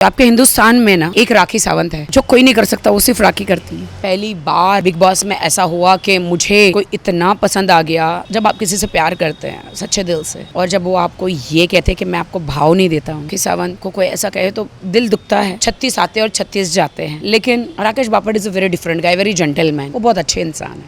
आपके हिंदुस्तान में ना एक राखी सावंत है जो कोई नहीं कर सकता, वो सिर्फ राखी करती है। पहली बार बिग बॉस में ऐसा हुआ कि मुझे कोई इतना पसंद आ गया। जब आप किसी से प्यार करते हैं सच्चे दिल से, और जब वो आपको ये कहते हैं कि मैं आपको भाव नहीं देता हूँ, कि सावंत को कोई ऐसा कहे तो दिल दुखता है। 36 आते और 36 जाते हैं, लेकिन Rakesh Bapat is a very different guy, very gentleman. वो बहुत अच्छे इंसान है।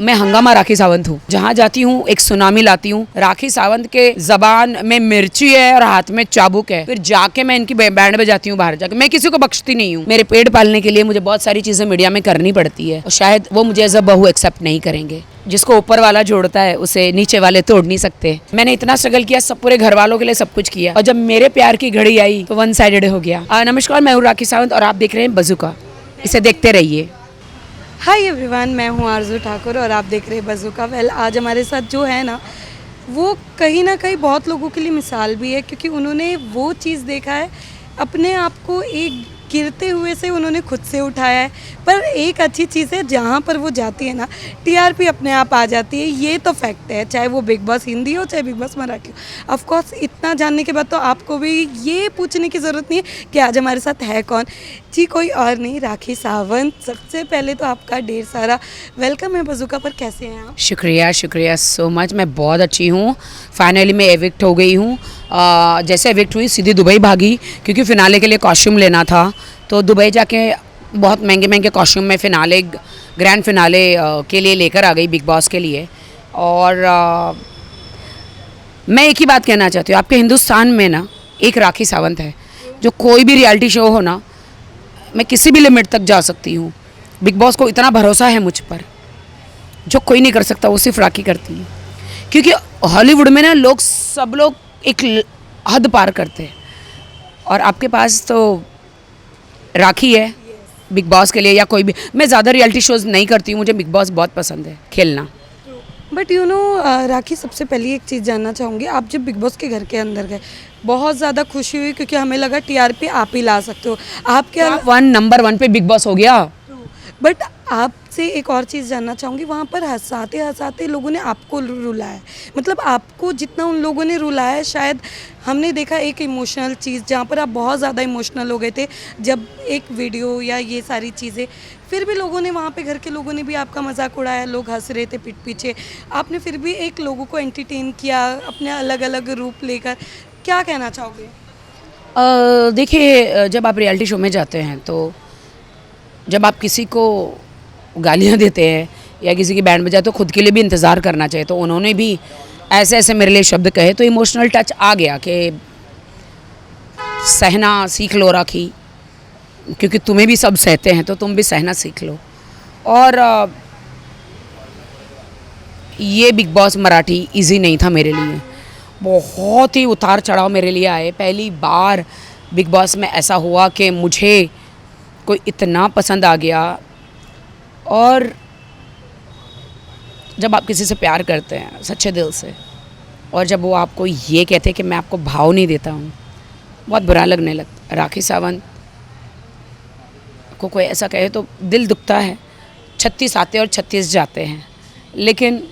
मैं हंगामा राखी सावंत हूँ। जहाँ जाती हूँ एक सुनामी लाती हूँ। राखी सावंत के जबान में मिर्ची है और हाथ में चाबुक है। फिर जाके मैं इनकी बैंड बजाती हूँ बाहर जाके। मैं किसी को बख्शती नहीं हूँ। मेरे पेट पालने के लिए मुझे बहुत सारी चीजें मीडिया में करनी पड़ती है, और शायद वो मुझे एज अ बहू एक्सेप्ट नहीं करेंगे। जिसको ऊपर वाला जोड़ता है उसे नीचे वाले तोड़ नहीं सकते। मैंने इतना स्ट्रगल किया, सब पूरे घर वालों के लिए सब कुछ किया, और जब मेरे प्यार की घड़ी आई तो वन साइडेड हो गया। नमस्कार, मैं हूँ राखी सावंत और आप देख रहे हैं बज़ुका। इसे देखते रहिए। हाय एवरीवन, मैं हूँ आरजू ठाकुर और आप देख रहे हैं बज़ुका। वेल, आज हमारे साथ जो है ना, वो कहीं ना कहीं बहुत लोगों के लिए मिसाल भी है, क्योंकि उन्होंने वो चीज़ देखा है, अपने आप को एक गिरते हुए से उन्होंने खुद से उठाया है। पर एक अच्छी चीज़ है, जहाँ पर वो जाती है ना, टीआरपी अपने आप आ जाती है। ये तो फैक्ट है, चाहे वो बिग बॉस हिंदी हो चाहे बिग बॉस मराठी हो। ऑफ कोर्स इतना जानने के बाद तो आपको भी ये पूछने की ज़रूरत नहीं है कि आज हमारे साथ है कौन। जी, कोई और नहीं, राखी सावंत। सबसे पहले तो आपका ढेर सारा वेलकम है बज़ुका पर। कैसे हैं आप? शुक्रिया सो मच। मैं बहुत अच्छी हूँ। फाइनली मैं एविक्ट हो गई हूँ। जैसे एविक्ट हुई सीधी दुबई भागी, क्योंकि फिनाले के लिए कॉस्ट्यूम लेना था। तो दुबई जाके बहुत महंगे कॉस्ट्यूम में ग्रैंड फिनाले के लिए लेकर आ गई बिग बॉस के लिए। और मैं एक ही बात कहना चाहती हूँ, आपके हिंदुस्तान में ना एक राखी सावंत है जो कोई भी रियलिटी शो हो ना, मैं किसी भी लिमिट तक जा सकती हूँ। बिग बॉस को इतना भरोसा है मुझ पर, जो कोई नहीं कर सकता, वो सिर्फ राखी करती है। क्योंकि हॉलीवुड में ना सब लोग एक हद पार करते हैं, और आपके पास तो राखी है बिग बॉस के लिए। या कोई भी, मैं ज़्यादा रियलिटी शोज़ नहीं करती हूँ, मुझे बिग बॉस बहुत पसंद है खेलना। बट यू नो राखी, सबसे पहले एक चीज़ जानना चाहूँगी। आप जब बिग बॉस के घर के अंदर गए, बहुत ज़्यादा खुशी हुई, क्योंकि हमें लगा टीआरपी आप ही ला सकते हो। आप क्या नंबर 1 पे बिग बॉस हो गया। बट आपसे एक और चीज़ जानना चाहूँगी। वहाँ पर हंसाते हंसाते लोगों ने आपको रुलाया, मतलब आपको जितना उन लोगों ने रुलाया है, शायद हमने देखा एक इमोशनल चीज़ जहाँ पर आप बहुत ज़्यादा इमोशनल हो गए थे जब एक वीडियो या ये सारी चीज़ें। फिर भी लोगों ने, वहाँ पे घर के लोगों ने भी आपका मजाक उड़ाया, लोग हंस रहे थे पीठ पीछे। आपने फिर भी एक लोगों को एंटरटेन किया अपने अलग अलग रूप लेकर। क्या कहना चाहोगे? देखिए, जब आप रियलिटी शो में जाते हैं, तो जब आप किसी को गालियाँ देते हैं या किसी की बैंड बजाए, तो खुद के लिए भी इंतज़ार करना चाहिए। तो उन्होंने भी ऐसे ऐसे मेरे लिए शब्द कहे, तो इमोशनल टच आ गया कि सहना सीख लो राखी, क्योंकि तुम्हें भी सब सहते हैं, तो तुम भी सहना सीख लो। और ये बिग बॉस मराठी इजी नहीं था मेरे लिए। बहुत ही उतार चढ़ाव मेरे लिए आए। पहली बार बिग बॉस में ऐसा हुआ कि मुझे कोई इतना पसंद आ गया। और जब आप किसी से प्यार करते हैं सच्चे दिल से, और जब वो आपको ये कहते हैं कि मैं आपको भाव नहीं देता हूँ, बहुत बुरा लगने लगता। राखी सावंत को कोई ऐसा कहे तो दिल दुखता है। 36 आते और 36 जाते हैं, लेकिन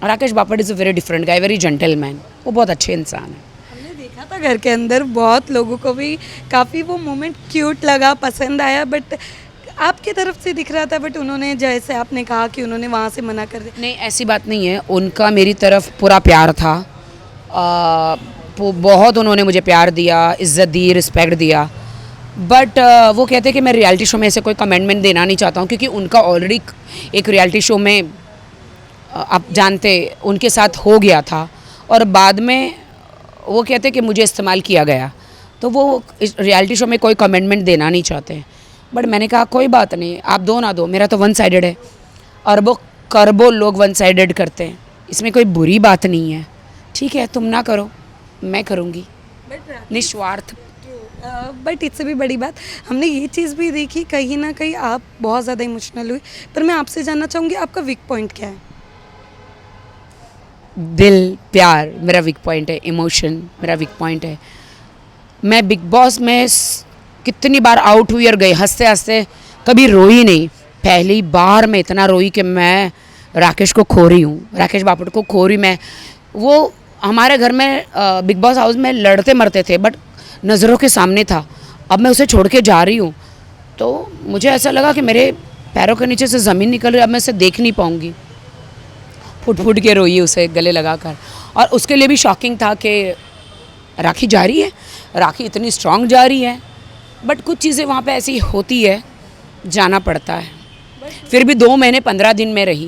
Rakesh Bapat is a very different guy, very gentleman. वो बहुत अच्छे इंसान है। हमने देखा था घर के अंदर, बहुत लोगों को भी काफ़ी वो मोमेंट क्यूट लगा, पसंद आया। बट आपकी तरफ से दिख रहा था, बट उन्होंने, जैसे आपने कहा कि उन्होंने वहाँ से मना कर दिया। नहीं, ऐसी बात नहीं है। उनका मेरी तरफ पूरा प्यार था। बहुत उन्होंने मुझे प्यार दिया, इज़्ज़त दी, रिस्पेक्ट दिया। बट वो कहते कि मैं रियलिटी शो में ऐसे कोई कमेंटमेंट देना नहीं चाहता हूँ, क्योंकि उनका ऑलरेडी एक रियलिटी शो में आप जानते उनके साथ हो गया था, और बाद में वो कहते कि मुझे इस्तेमाल किया गया, तो वो रियलिटी शो में कोई कमेंटमेंट देना नहीं चाहते। बट मैंने कहा कोई बात नहीं, आप दो ना दो, मेरा तो वन साइडेड है। अरबों करबों लोग वन साइडेड करते हैं, इसमें कोई बुरी बात नहीं है। ठीक है, तुम ना करो, मैं करूँगी, निस्वार्थ। बट इससे भी बड़ी बात, हमने ये चीज़ भी देखी, कहीं ना कहीं आप बहुत ज़्यादा इमोशनल हुई। पर मैं आपसे जानना चाहूँगी, आपका वीक पॉइंट क्या है? दिल, प्यार मेरा वीक पॉइंट है। इमोशन मेरा वीक पॉइंट है। मैं बिग बॉस में कितनी बार आउट हुई और गई, हंसते हंसते कभी रोई नहीं। पहली बार मैं इतना रोई कि मैं राकेश को खो रही हूँ, राकेश बापट को खो रही मैं। वो हमारे घर में बिग बॉस हाउस में लड़ते मरते थे, बट नज़रों के सामने था, अब मैं उसे छोड़ के जा रही हूँ, तो मुझे ऐसा लगा कि मेरे पैरों के नीचे से ज़मीन निकल रही है, अब मैं उसे देख नहीं पाऊँगी। फुट फुट के रोई उसे गले लगाकर। और उसके लिए भी शॉकिंग था कि राखी जा रही है, राखी इतनी स्ट्रांग जा रही है, बट कुछ चीज़ें वहाँ पे ऐसी होती है, जाना पड़ता है। फिर भी 2 महीने 15 दिन में रही।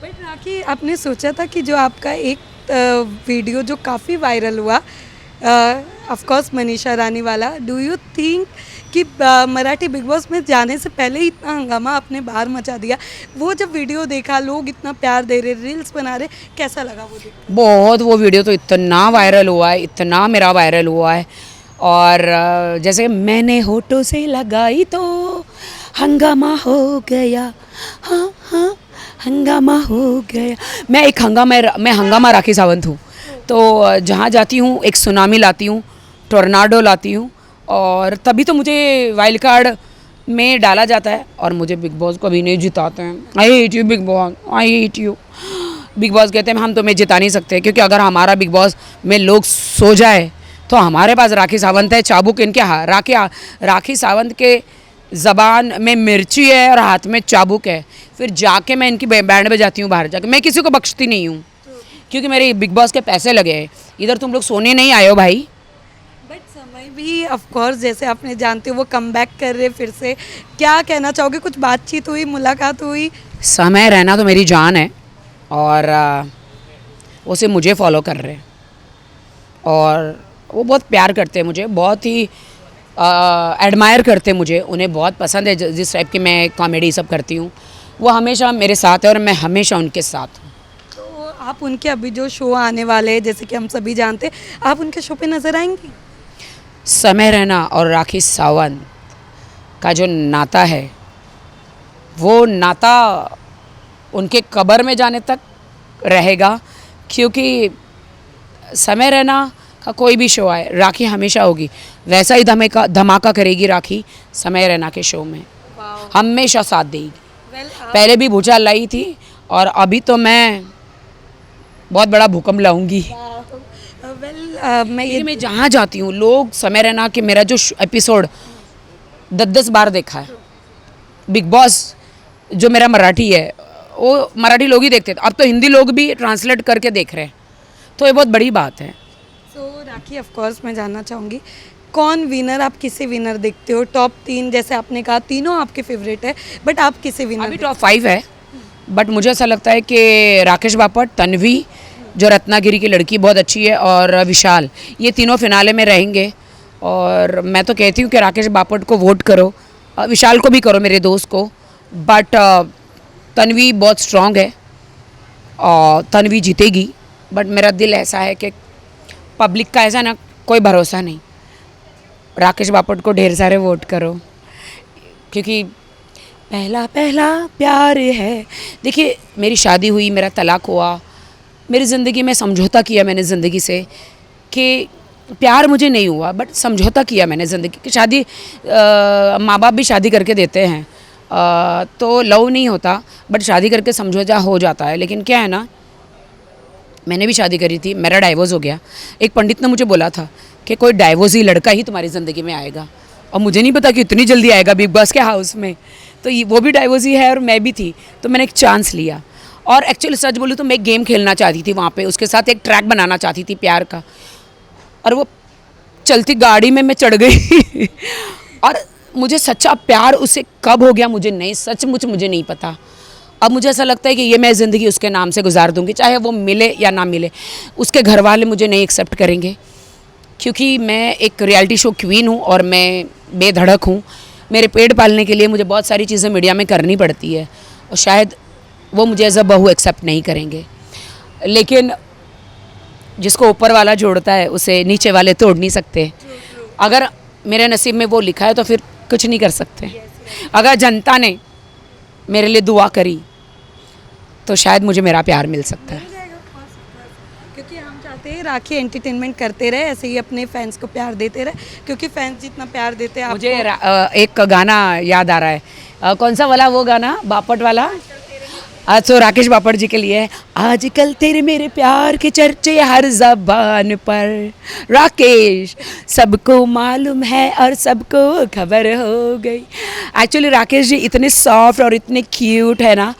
बट राखी, आपने सोचा था कि जो आपका एक वीडियो जो काफ़ी वायरल हुआ, ऑफ कोर्स मनीषा रानी वाला, डू यू थिंक कि मराठी बिग बॉस में जाने से पहले ही इतना हंगामा आपने बाहर मचा दिया? वो जब वीडियो देखा, लोग इतना प्यार दे रहे, रील्स बना रहे, कैसा लगा वो देख? बहुत, वो वीडियो तो इतना वायरल हुआ है, इतना मेरा वायरल हुआ है। और जैसे मैंने होठों से लगाई तो हंगामा हो गया, हाँ हाँ हंगामा हो गया। मैं हंगामा राखी सावंत हूँ। तो जहाँ जाती हूँ एक सुनामी लाती हूँ, टोर्नाडो लाती हूँ, और तभी तो मुझे वाइल्ड कार्ड में डाला जाता है। और मुझे बिग बॉस कभी नहीं जिताते हैं। I hate you big boss, I hate you. Big boss कहते हैं हम तुम्हें जिता नहीं सकते, क्योंकि अगर हमारा बिग बॉस में लोग सो जाए तो हमारे पास राखी सावंत है, चाबुक इनके राखी सावंत के ज़बान में मिर्ची है और हाथ में चाबुक है। फिर जाके मैं इनकी बैंड बजाती हूँ बाहर जाके। मैं किसी को बख्शती नहीं हूँ, क्योंकि मेरे बिग बॉस के पैसे लगे हैं। इधर तुम लोग सोने नहीं आए हो भाई। बट समय भी ऑफ कोर्स, जैसे आपने जानते हो वो कम बैक कर रहे फिर से, क्या कहना चाहोगे? कुछ बातचीत हुई, मुलाकात हुई? समय रहना तो मेरी जान है, और वो सिर्फ मुझे फॉलो कर रहे हैं, और वो बहुत प्यार करते हैं मुझे, बहुत ही एडमायर करते हैं मुझे। उन्हें बहुत पसंद है जिस टाइप की मैं कॉमेडी सब करती हूँ। वो हमेशा मेरे साथ है और मैं हमेशा उनके साथ हूँ। तो आप उनके अभी जो शो आने वाले हैं, जैसे कि हम सभी जानते हैं, आप उनके शो पे नज़र आएंगी? समय रहना और राखी सावंत का जो नाता है, वो नाता उनके कब्र में जाने तक रहेगा, क्योंकि समय रहना का कोई भी शो आए, राखी हमेशा होगी। वैसा ही धमाका करेगी राखी समय रहना के शो में, हमेशा साथ देगी। पहले भी भूचाल लाई थी, और अभी तो मैं बहुत बड़ा भूकंप लाऊंगी। मैं जहाँ जाती हूँ, लोग समय रहना के मेरा जो एपिसोड 10-10 बार देखा है। बिग बॉस जो मेरा मराठी है, वो मराठी लोग ही देखते थे, अब तो हिंदी लोग भी ट्रांसलेट करके देख रहे हैं, तो ये बहुत बड़ी बात है। तो राखी, ऑफ कोर्स मैं जानना चाहूँगी, कौन विनर, आप किसे विनर देखते हो? टॉप 3 जैसे आपने कहा, तीनों आपके फेवरेट है, बट आप किसे विनर? अभी टॉप 5 है, बट मुझे ऐसा लगता है कि राकेश बापट, तन्वी जो रत्नागिरी की लड़की बहुत अच्छी है, और विशाल, ये तीनों फिनाले में रहेंगे। और मैं तो कहती हूँ कि राकेश बापट को वोट करो, विशाल को भी करो, मेरे दोस्त को, बट तन्वी बहुत स्ट्रांग है और तन्वी जीतेगी। बट मेरा दिल ऐसा है कि पब्लिक का ऐसा ना, कोई भरोसा नहीं, राकेश बापट को ढेर सारे वोट करो, क्योंकि पहला पहला प्यार है। देखिए, मेरी शादी हुई, मेरा तलाक हुआ, मेरी ज़िंदगी में समझौता किया मैंने ज़िंदगी से, कि प्यार मुझे नहीं हुआ, बट समझौता किया मैंने ज़िंदगी की। शादी माँ बाप भी शादी करके देते हैं, तो लव नहीं होता, बट शादी करके समझौता हो जाता है। लेकिन क्या है ना, मैंने भी शादी करी थी, मेरा डाइवोर्स हो गया। एक पंडित ने मुझे बोला था कि कोई डाइवोर्सी लड़का ही तुम्हारी ज़िंदगी में आएगा, और मुझे नहीं पता कि इतनी जल्दी आएगा बिग बॉस के हाउस में। तो वो भी डाइवोर्सी है और मैं भी थी, तो मैंने एक चांस लिया। और एक्चुअली सच बोलूँ तो मैं गेम खेलना चाहती थी वहाँ पे, उसके साथ एक ट्रैक बनाना चाहती थी प्यार का, और वो चलती गाड़ी में मैं चढ़ गई और मुझे सच्चा प्यार उससे कब हो गया मुझे नहीं पता। अब मुझे ऐसा लगता है कि ये मैं ज़िंदगी उसके नाम से गुजार दूंगी, चाहे वो मिले या ना मिले। उसके घर वाले मुझे नहीं एक्सेप्ट करेंगे, क्योंकि मैं एक रियलिटी शो क्वीन हूँ और मैं बेधड़क हूँ। मेरे पेट पालने के लिए मुझे बहुत सारी चीज़ें मीडिया में करनी पड़ती है, और शायद वो मुझे एज अ बहू एक्सेप्ट नहीं करेंगे। लेकिन जिसको ऊपर वाला जोड़ता है उसे नीचे वाले तोड़ नहीं सकते। अगर मेरे नसीब में वो लिखा है तो फिर कुछ नहीं कर सकते। अगर जनता ने मेरे लिए दुआ करी तो शायद मुझे मेरा प्यार मिल सकता है। क्योंकि हम चाहते हैं राखी एंटरटेनमेंट करते रहे, ऐसे ही अपने फैंस को प्यार देते रहे, क्योंकि फैंस जितना प्यार देते हैं मुझे एक गाना याद आ रहा है, कौन सा वाला वो गाना, बापट वाला, आज तो राकेश बापड़ जी के लिए है। आजकल तेरे मेरे प्यार के चर्चे हर ज़बान पर, राकेश सबको मालूम है और सबको खबर हो गई। एक्चुअली राकेश जी इतने सॉफ्ट और इतने क्यूट है ना,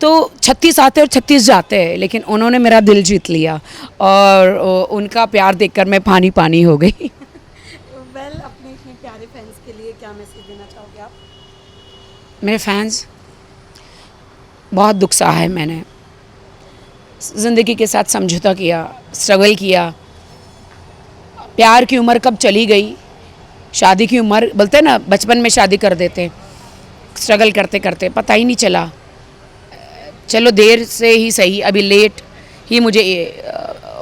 तो 36 आते और 36 जाते हैं, लेकिन उन्होंने मेरा दिल जीत लिया और उनका प्यार देखकर मैं पानी पानी हो गई। वेल अपने इतने प्यारे फैंस के लिए क्या मैसेज देना चाहोगे आप? मेरे फैंस, बहुत दुख सहा है मैंने, ज़िंदगी के साथ समझौता किया, स्ट्रगल किया। प्यार की उम्र कब चली गई, शादी की उम्र बोलते हैं ना, बचपन में शादी कर देते, स्ट्रगल करते करते पता ही नहीं चला। चलो देर से ही सही, अभी लेट ही मुझे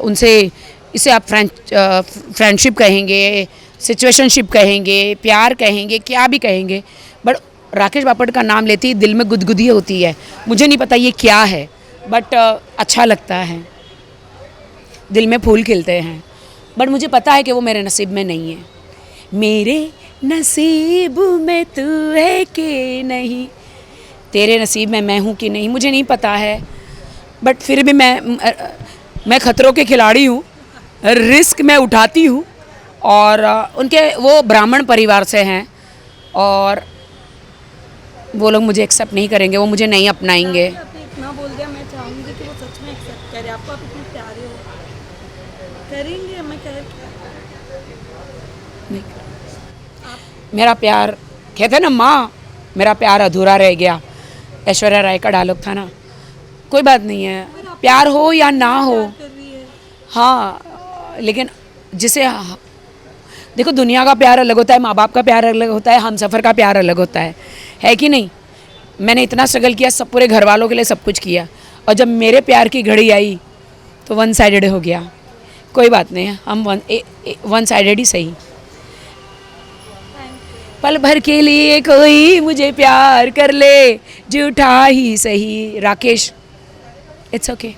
उनसे, इसे आप फ्रेंडशिप कहेंगे, सिचुएशनशिप कहेंगे, प्यार कहेंगे, क्या भी कहेंगे, बट राकेश बापड़ का नाम लेते ही दिल में गुदगुदी होती है। मुझे नहीं पता ये क्या है, बट अच्छा लगता है, दिल में फूल खिलते हैं, बट मुझे पता है कि वो मेरे नसीब में नहीं है। मेरे नसीब में तू है कि नहीं, तेरे नसीब में मैं हूँ कि नहीं, मुझे नहीं पता है, बट फिर भी मैं खतरों के खिलाड़ी हूँ, रिस्क मैं उठाती हूँ। और उनके वो ब्राह्मण परिवार से हैं और वो लोग मुझे एक्सेप्ट नहीं करेंगे, वो मुझे नहीं अपनाएंगे। आपने इतना बोल दिया, मैं चाहूँगी कि वो सच में एक्सेप्ट करे आपको, आप इतने प्यारे हो, करेंगे? मैं कह नहीं, मेरा प्यार, कहते हैं ना माँ, मेरा प्यार अधूरा रह गया, ऐश्वर्या राय का डायलॉग था ना। कोई बात नहीं है, प्यार हो या ना हो, कर रही है। हाँ, लेकिन जिसे देखो, दुनिया का प्यार अलग होता है, माँ बाप का प्यार अलग होता है, हमसफ़र का प्यार अलग होता है कि नहीं। मैंने इतना स्ट्रगल किया, सब पूरे घर वालों के लिए सब कुछ किया, और जब मेरे प्यार की घड़ी आई तो वन साइडेड हो गया। कोई बात नहीं है, हम वन साइडेड ही सही। पल भर के लिए कोई मुझे प्यार कर ले, झूठा ही सही। Rakesh, it's okay.